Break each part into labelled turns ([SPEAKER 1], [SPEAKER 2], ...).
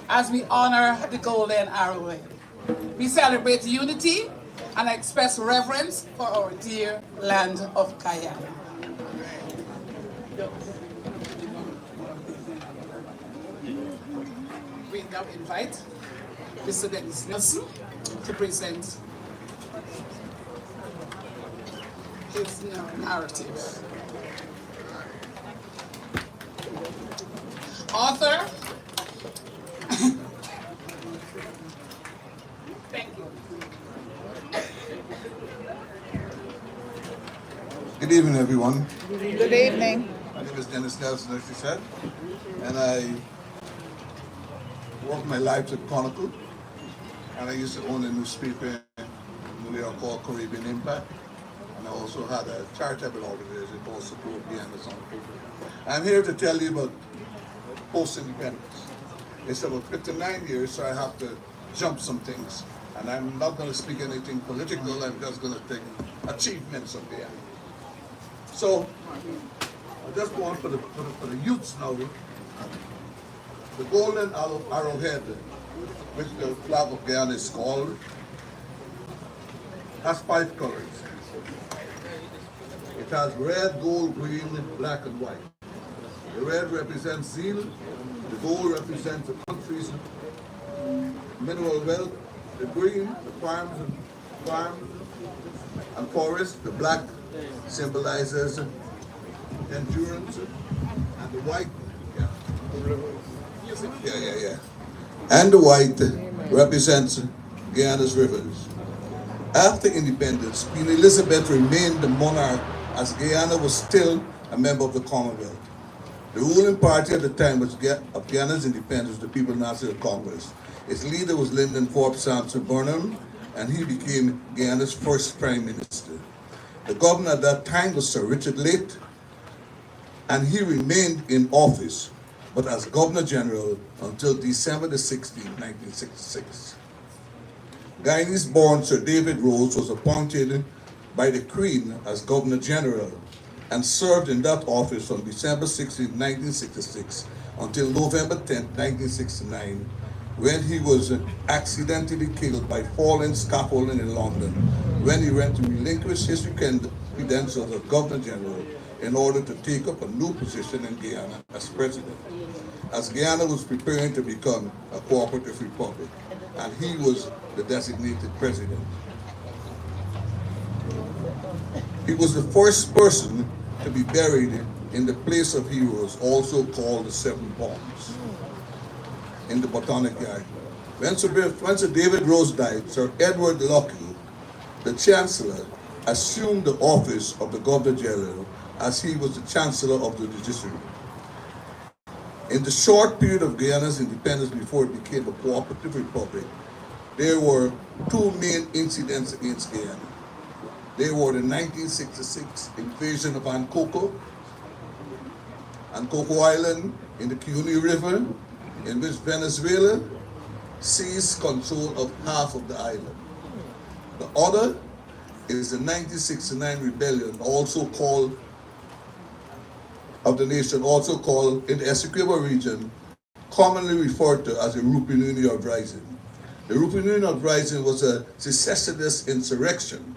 [SPEAKER 1] as we honor the golden arrowhead. We celebrate unity and express reverence for our dear land of Guyana. We now invite Mr. Dennis Nelson to present his narrative. Author. Thank you.
[SPEAKER 2] Good evening, everyone.
[SPEAKER 3] Good evening.
[SPEAKER 2] My name is Dennis Nelson, as you said, and I worked my life at Chronicle, and I used to own a newspaper in New York called Caribbean Impact, and I also had a charitable organization called Support Guyana Song. I'm here to tell you about post-independence. It's about 59 years, so I have to jump some things, and I'm not going to speak anything political. I'm just going to take achievements of Guyana. So, I'll just go on for the youths now. The golden arrowhead, which the flag of Guyana is called, has 5 colors. It has red, gold, green, black, and white. The red represents zeal, the gold represents the country's mineral wealth, the green, the farms and forests, the black symbolizes endurance, and the white, and the white represents Guyana's rivers. After independence, Queen Elizabeth remained the monarch as Guyana was still a member of the Commonwealth. The ruling party at the time of Guyana's independence was the People's National Congress. Its leader was Lyndon Forbes Sampson Burnham, and he became Guyana's first prime minister. The governor at that time was Sir Richard Late, and he remained in office, but as Governor General until December the 16th, 1966. Guyanese-born Sir David Rose was appointed by the Queen as Governor General and served in that office from December 16, 1966 until November 10, 1969, when he was accidentally killed by falling scaffolding in London, when he went to relinquish his credentials as Governor General in order to take up a new position in Guyana as President, as Guyana was preparing to become a cooperative republic, and he was the designated President. He was the first person to be buried in the Place of Heroes, also called the Seven Palms, in the Botanic Garden. When Sir David Rose died, Sir Edward Lockheed, the Chancellor, assumed the office of the Governor General as he was the Chancellor of the Judiciary. In the short period of Guyana's independence before it became a cooperative republic, there were 2 main incidents against Guyana. They were the 1966 invasion of Ankoko Island in the Cuyuni River, in which Venezuela seized control of half of the island. The other is the 1969 rebellion, also called of the nation, also called in the Essequibo region, commonly referred to as the Rupununi Uprising. The Rupununi Uprising was a secessionist insurrection.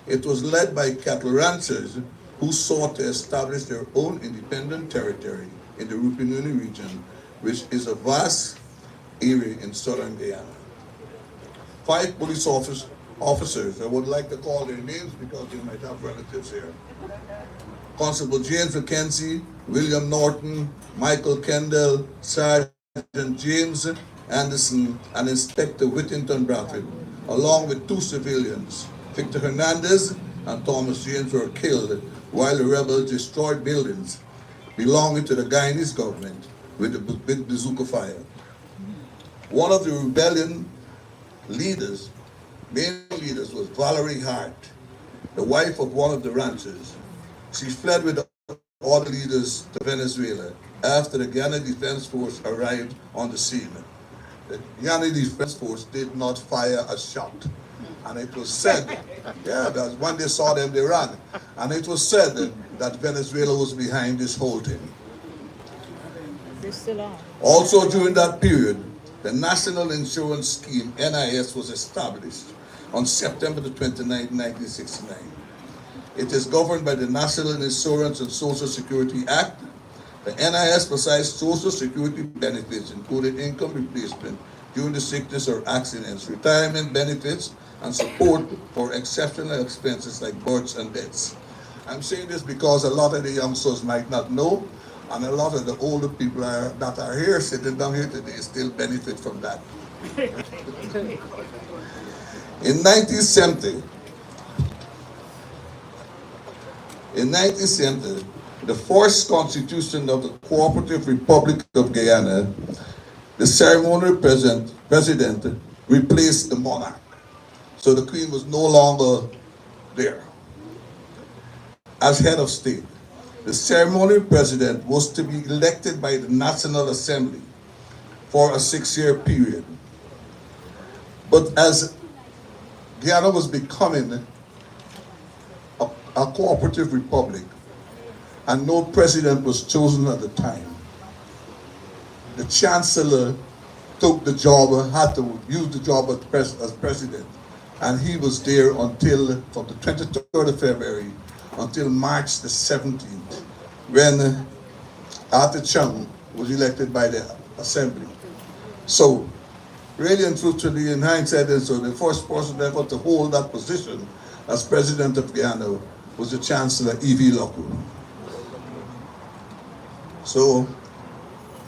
[SPEAKER 2] It was led by cattle ranchers who sought to establish their own independent territory in the Rupununi region, which is a vast area in southern Guyana. 5 police officers, I would like to call their names because they might have relatives here. Constable James McKenzie, William Norton, Michael Kendall, Sergeant James Anderson, and Inspector Whittington Bradford, along with 2 civilians, Victor Hernandez and Thomas James, were killed while the rebels destroyed buildings belonging to the Guyanese government with bazooka fire. One of the rebellion leaders, main leaders, was Valerie Hart, the wife of one of the ranchers. She fled with the other leaders to Venezuela after the Guyana Defense Force arrived on the scene. The Guyana Defense Force did not fire a shot. And it was said, that when they saw them, they ran. And it was said that Venezuela was behind this whole thing.
[SPEAKER 3] They're still on.
[SPEAKER 2] Also during that period, The National Insurance Scheme, NIS, was established on September the 29th, 1969. It is governed by the National Insurance and Social Security Act. The NIS provides social security benefits, including income replacement during the sickness or accidents, retirement benefits, and support for exceptional expenses like births and deaths. I'm saying this because a lot of the youngsters might not know, and a lot of the older people that are here, sitting down here today, still benefit from that. In 1970, the first constitution of the Cooperative Republic of Guyana, the ceremonial president replaced the monarch. So the Queen was no longer there as head of state. The ceremonial president was to be elected by the National Assembly for a 6-year period. But as Guyana was becoming a cooperative republic, and no president was chosen at the time, the chancellor took the job, had to use the job as president, and he was there until, from the 23rd of February until March the 17th, when Arthur Chung was elected by the assembly. So, really and truthfully, in hindsight, so the first person ever to hold that position as president of Guyana was the Chancellor E.V. Locke. So,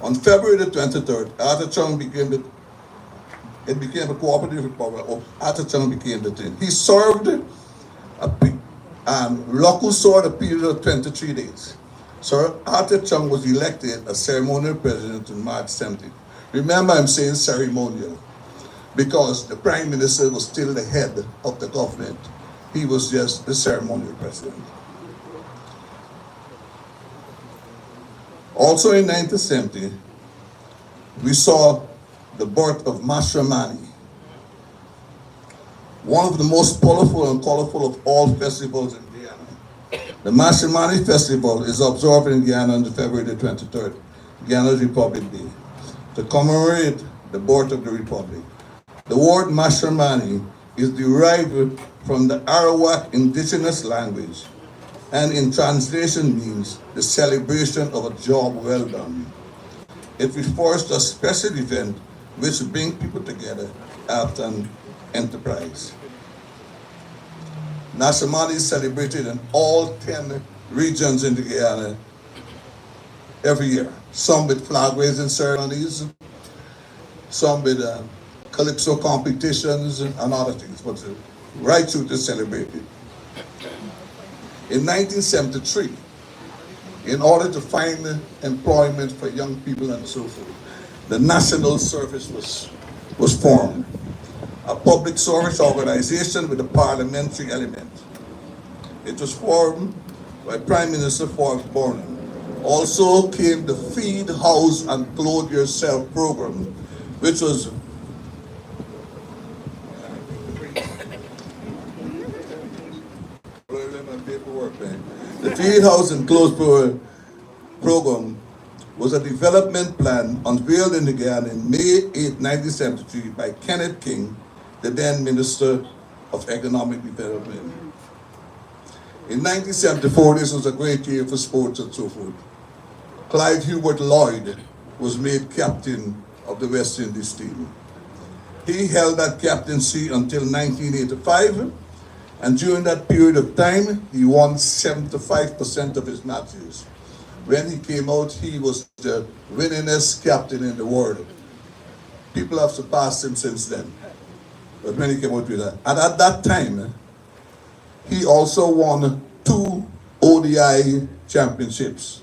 [SPEAKER 2] on February the 23rd, Arthur Chung became a cooperative republic, or Arthur Chung became the thing. He served, Locke served a period of 23 days. Sir Arthur Chung was elected as ceremonial president on March 17th. Remember, I'm saying ceremonial, because the Prime Minister was still the head of the government. He was just the ceremonial president. Also in 1970, we saw the birth of Mashramani, one of the most powerful and colorful of all festivals in Guyana. The Mashramani Festival is observed in Guyana on February the 23rd, Guyana's Republic Day, to commemorate the birth of the Republic. The word Mashramani is derived from the Arawak indigenous language, and in translation means the celebration of a job well done. It refers to a special event which brings people together after an enterprise. Mashramani is celebrated in all 10 regions in the Guyana every year. Some with flag raising ceremonies, some with calypso competitions and other things, but right through to celebrate it. In 1973, in order to find employment for young people and so forth, the National Service was formed, a public service organization with a parliamentary element. It was formed by Prime Minister Forbes Burnham. Also came the Feed, House, and Clothe Yourself program, which was the Feed, House, and Clothe program was a development plan unveiled in the Guyana in May 8, 1973 by Kenneth King, the then Minister of Economic Development. In 1974, this was a great year for sports and so forth. Clive Hubert Lloyd was made captain of the West Indies team. He held that captaincy until 1985, and during that period of time, he won 75% of his matches. When he came out, he was the winningest captain in the world. People have surpassed him since then, but when he came out with that. And at that time, he also won 2 ODI championships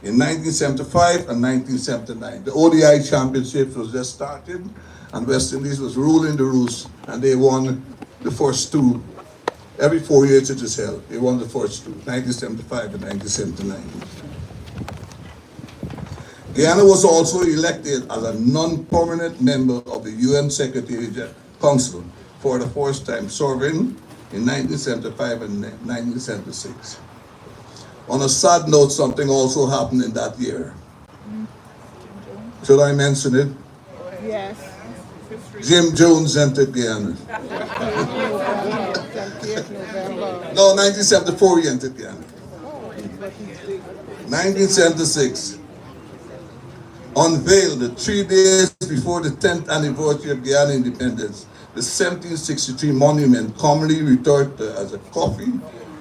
[SPEAKER 2] in 1975 and 1979. The ODI championships was just started, and West Indies was ruling the roost, and they won the first 2. Every 4 years it is held. They won the first 2, 1975 and 1979. Guyana was also elected as a non-permanent member of the UN Secretary Council for the first time, serving in 1975 and 1976. On a sad note, something also happened in that year. Should I mention it?
[SPEAKER 3] Yes.
[SPEAKER 2] Jim Jones entered Guyana. No, 1974 he entered Guyana. 1976, unveiled 3 days before the 10th anniversary of Guyana independence, the 1763 monument, commonly referred to as a coffee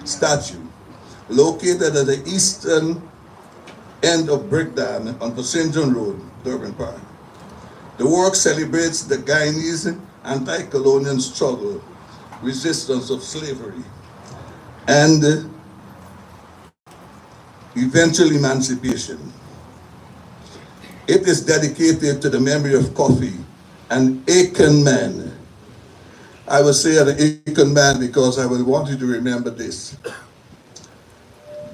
[SPEAKER 2] statue, located at the eastern end of Brickdam on St. John Road, Durban Park. The work celebrates the Guyanese anti-colonial struggle, resistance of slavery, and eventual emancipation. It is dedicated to the memory of Kofi, an Akan man. I will say an Akan man because I will want you to remember this.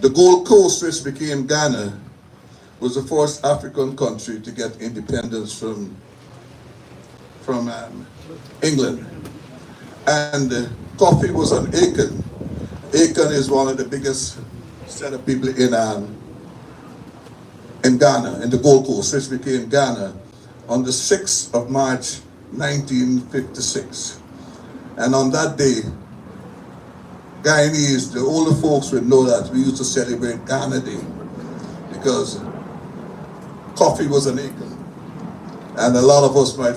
[SPEAKER 2] The Gold Coast, which became Ghana, was the first African country to get independence from England. And Kofi was an Akan. Akan is one of the biggest set of people in Ghana, in the Gold Coast, which became Ghana on the 6th of March, 1956. And on that day, Guyanese, the older folks would know that we used to celebrate Ghana Day because Kofi was an Akan. And a lot of us might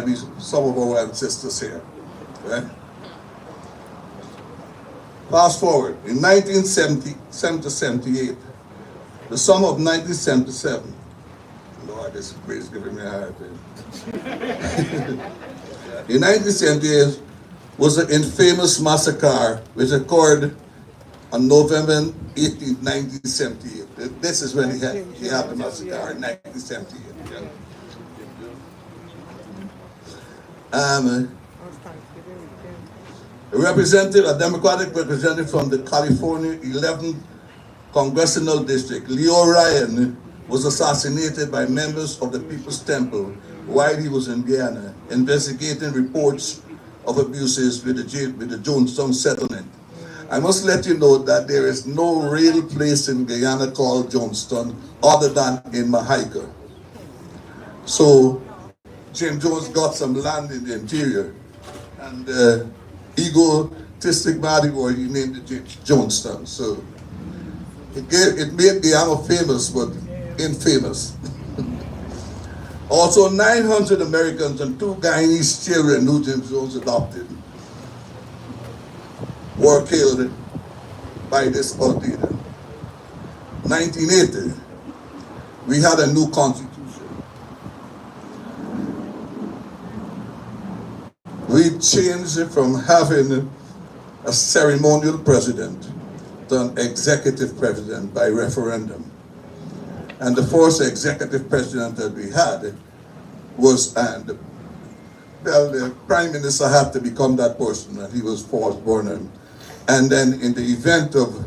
[SPEAKER 2] be some of our ancestors here, right? Fast forward, in 1978, the summer of 1977, Lord, this is giving me a hard time. In 1978 was the infamous massacre which occurred on November 18, 1978. This is when he had the massacre in 1978. A Democratic representative from the California 11th Congressional District, Leo Ryan, was assassinated by members of the People's Temple while he was in Guyana, investigating reports of abuses with the Jonestown settlement. I must let you know that there is no real place in Guyana called Jonestown other than in Mahaica. So Jim Jones got some land in the interior, and egotistic body boy, he named it Jonestown. So it made Guyana famous, but infamous. Also, 900 Americans and 2 Guyanese children who Jim Jones adopted were killed by this ordeal. 1980, we had a new constitution. We changed from having a ceremonial president to an executive president by referendum. And the first executive president that we had was, the prime minister had to become that person, and he was Forrest Burnham. And then in the event of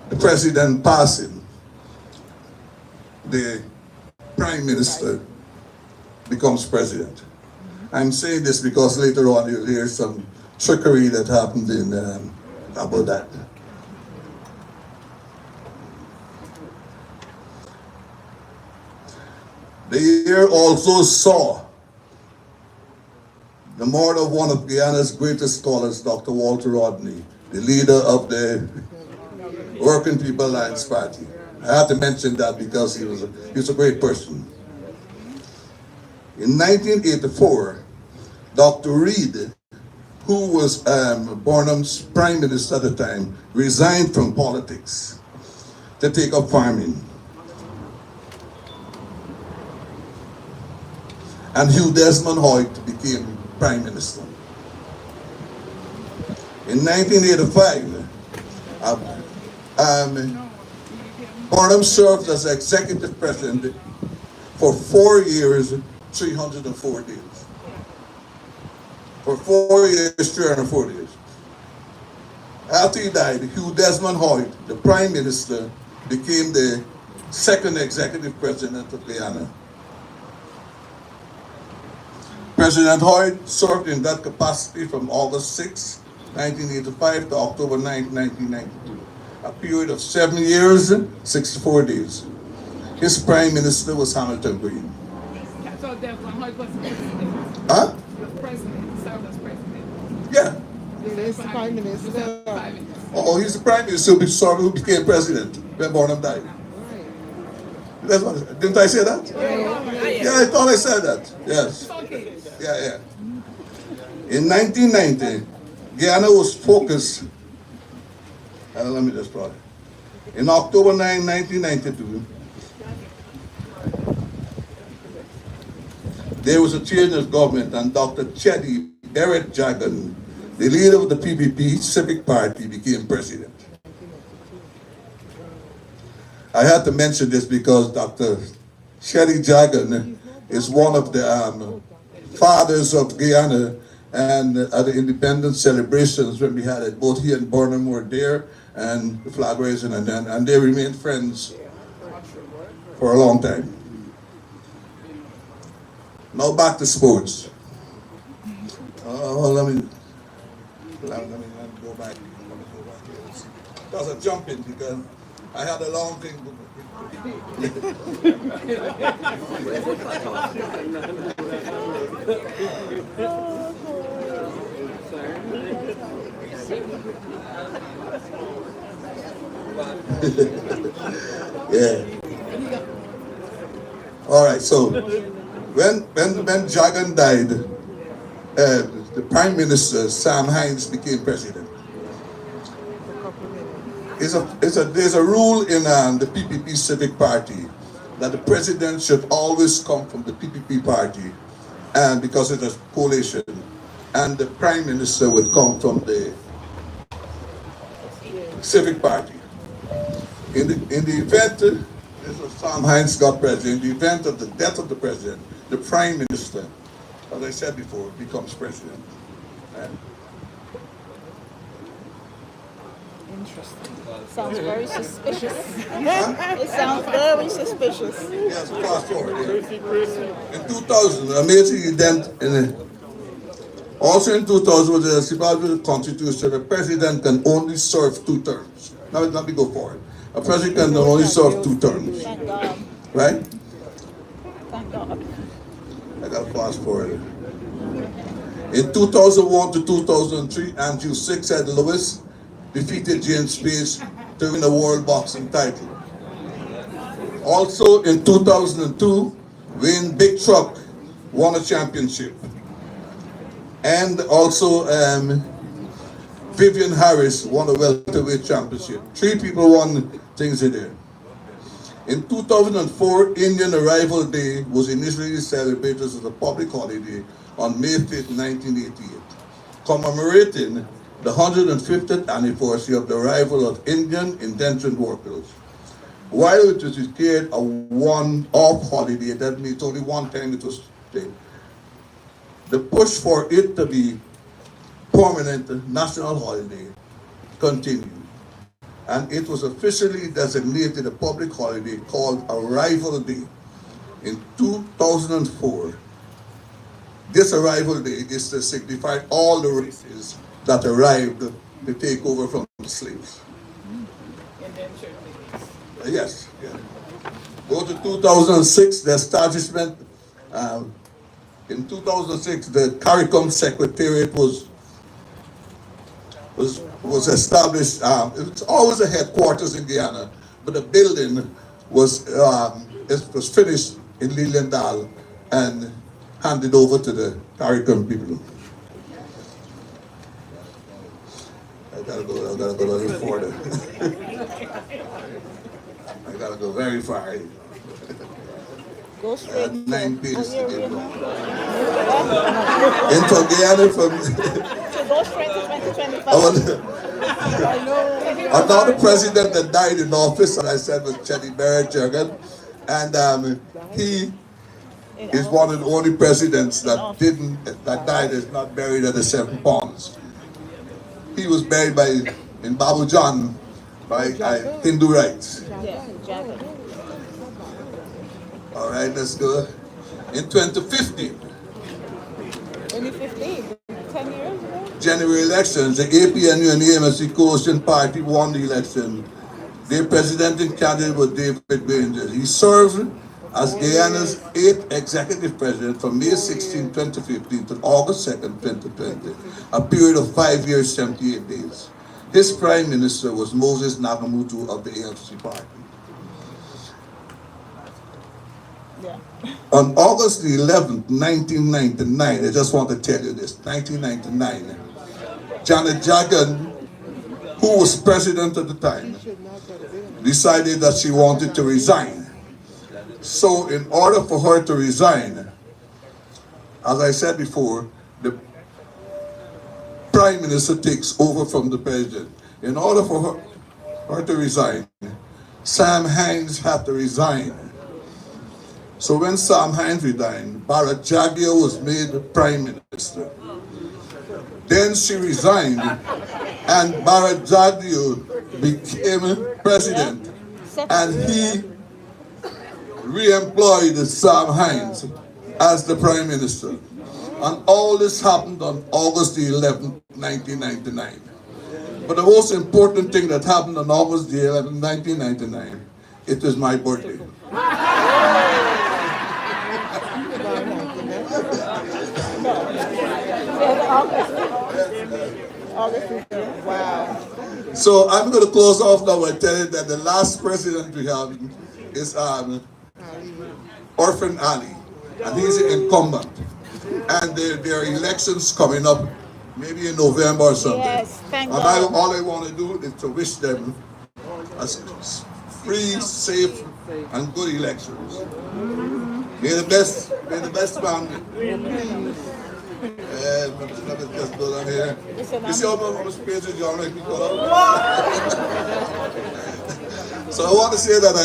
[SPEAKER 2] the president passing, the prime minister becomes president. I'm saying this because later on you'll hear some trickery that happened in about that. The year also saw the murder of one of Guyana's greatest scholars, Dr. Walter Rodney, the leader of the Working People Alliance Party. I have to mention that because he was a great person. In 1984, Dr. Reed, who was Burnham's prime minister at the time, resigned from politics to take up farming. And Hugh Desmond Hoyt became prime minister. In 1985, Burnham served as executive president for 4 years, 304 days. For 4 years, 304 days. After he died, Hugh Desmond Hoyt, the prime minister, became the second executive president of Guyana. President Hoyt served in that capacity from August 6, 1985 to October 9, 1992. A period of 7 years, 64 days. His prime minister was Hamilton Green.
[SPEAKER 1] So therefore, how it was president?
[SPEAKER 2] Huh?
[SPEAKER 1] He was president, served as president.
[SPEAKER 2] Yeah.
[SPEAKER 3] He's the prime minister.
[SPEAKER 2] Oh, he's the prime minister who became president when Bonham died. That's what, didn't I say that? Yeah, I thought I said that. Yes. Yeah. In 1990, Guyana was focused. Let me just try. In October 9, 1992, there was a change of government and Dr. Chedi Beret Jagan, the leader of the PPP Civic Party, became president. I had to mention this because Dr. Chedi Jagan is one of the fathers of Guyana, and at the independence celebrations when we had it, both he and Burnham were there, and the flag raising, and they remained friends for a long time. Now back to sports. Let me go back. Because I'm jumping because I had a long thing. Yeah. All right. So when Jagan died, the Prime Minister Sam Hines became president. There's a rule in the PPP Civic Party that the president should always come from the PPP party, and because it's a coalition, and the Prime Minister would come from the Civic Party. In the event Sam Hines got president, in the event of the death of the president, the Prime Minister, as I said before, becomes president.
[SPEAKER 3] Interesting. Sounds very suspicious. It sounds very suspicious.
[SPEAKER 2] Yes, fast forward. Yeah. In 2000, an amazing event. Also in 2000, with the Zimbabwe Constitution, the president can only serve 2 terms. Now let me go forward. A president can only serve 2 terms.
[SPEAKER 3] Thank God.
[SPEAKER 2] Right?
[SPEAKER 3] Thank God.
[SPEAKER 2] I got to fast forward. In 2001 to 2003, Andrew Sixhead Lewis defeated James Page to win a world boxing title. Also in 2002, Wayne Big Truck won a championship. And also Vivian Harris won a welterweight championship. 3 people won things in there. In 2004, Indian Arrival Day was initially celebrated as a public holiday on May 5th, 1988, commemorating the 150th anniversary of the arrival of Indian indentured workers. While it was declared a one-off holiday, that means only one time it was taken, the push for it to be permanent national holiday continued. And it was officially designated a public holiday called Arrival Day in 2004. This Arrival Day is to signify all the races that arrived to take over from the slaves. Yes. Yeah. Go to 2006, the establishment. In 2006, the CARICOM Secretariat was established. It's always a headquarters in Guyana, but the building was finished in Liliendal and handed over to the CARICOM people. I gotta go a little further. I gotta go very far.
[SPEAKER 3] Go straight.
[SPEAKER 2] 9 pages to get
[SPEAKER 3] Go
[SPEAKER 2] into Guyana from.
[SPEAKER 3] go straight to 2025.
[SPEAKER 2] Another president that died in office, and I said was Chedi Beret Jagan, and he is one of the only presidents that died is not buried at the 7 Ponds. He was buried in Babu John by Hindu rites.
[SPEAKER 3] Yeah, Jagan.
[SPEAKER 2] All right, let's go. In 2015,
[SPEAKER 3] 2015, 10 years ago.
[SPEAKER 2] general elections, the APNU and the MSC Coalition Party won the election Their presidential candidate was David Granger. He served as Guyana's 8th executive president from May 16, 2015 to August 2nd, 2020, a period of 5 years, 78 days. His prime minister was Moses Nagamutu of the AFC party.
[SPEAKER 3] Yeah.
[SPEAKER 2] On August the 11th, 1999, I just want to tell you this, 1999, Janet Jagan, who was president at the time, decided that she wanted to resign. So in order for her to resign, as I said before, the prime minister takes over from the president. In order for her to resign, Sam Hines had to resign. So when Sam Hines resigned, Barrett Jaguar was made the prime minister. Then she resigned, and Barrett Jaguar became president, and he re-employed Sam Hines as the prime minister. And all this happened on August the 11th, 1999. But the most important thing that happened on August the 11th, 1999, it was my birthday.
[SPEAKER 3] Wow.
[SPEAKER 2] So I'm going to close off now by telling that the last president we have is Orphan Ali, and he's an incumbent. And there are elections coming up, maybe in November or something.
[SPEAKER 3] Yes, thank
[SPEAKER 2] and
[SPEAKER 3] God.
[SPEAKER 2] all I want to do is to wish them free, safe, and good elections. May the best man. Let me just go down here. You see how much pages y'all make me put up? So I want to say that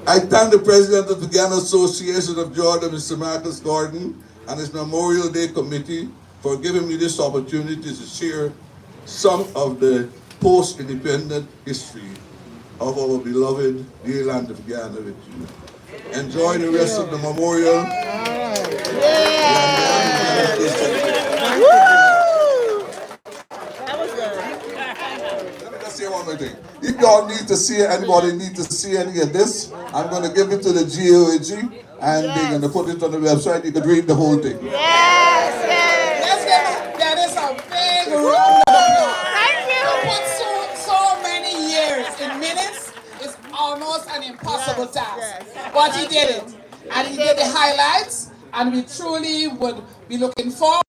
[SPEAKER 2] I thank the president of the Ghana Association of Georgia, Mr. Marcus Gordon, and his Memorial Day Committee for giving me this opportunity to share some of the post-independent history of our beloved dear land of Ghana with you. Enjoy the rest of the memorial.
[SPEAKER 3] That was good.
[SPEAKER 2] Let me just say one more thing. If y'all need to see, anybody need to see any of this, I'm going to give it to the GOAG, and they're going to put it on the website. You can read the whole thing.
[SPEAKER 3] Yes,
[SPEAKER 1] Let's get this a big round of applause.
[SPEAKER 3] Thank you.
[SPEAKER 1] To put so many years in minutes is almost an impossible task. But he did it. And he did the highlights, and we truly would be looking forward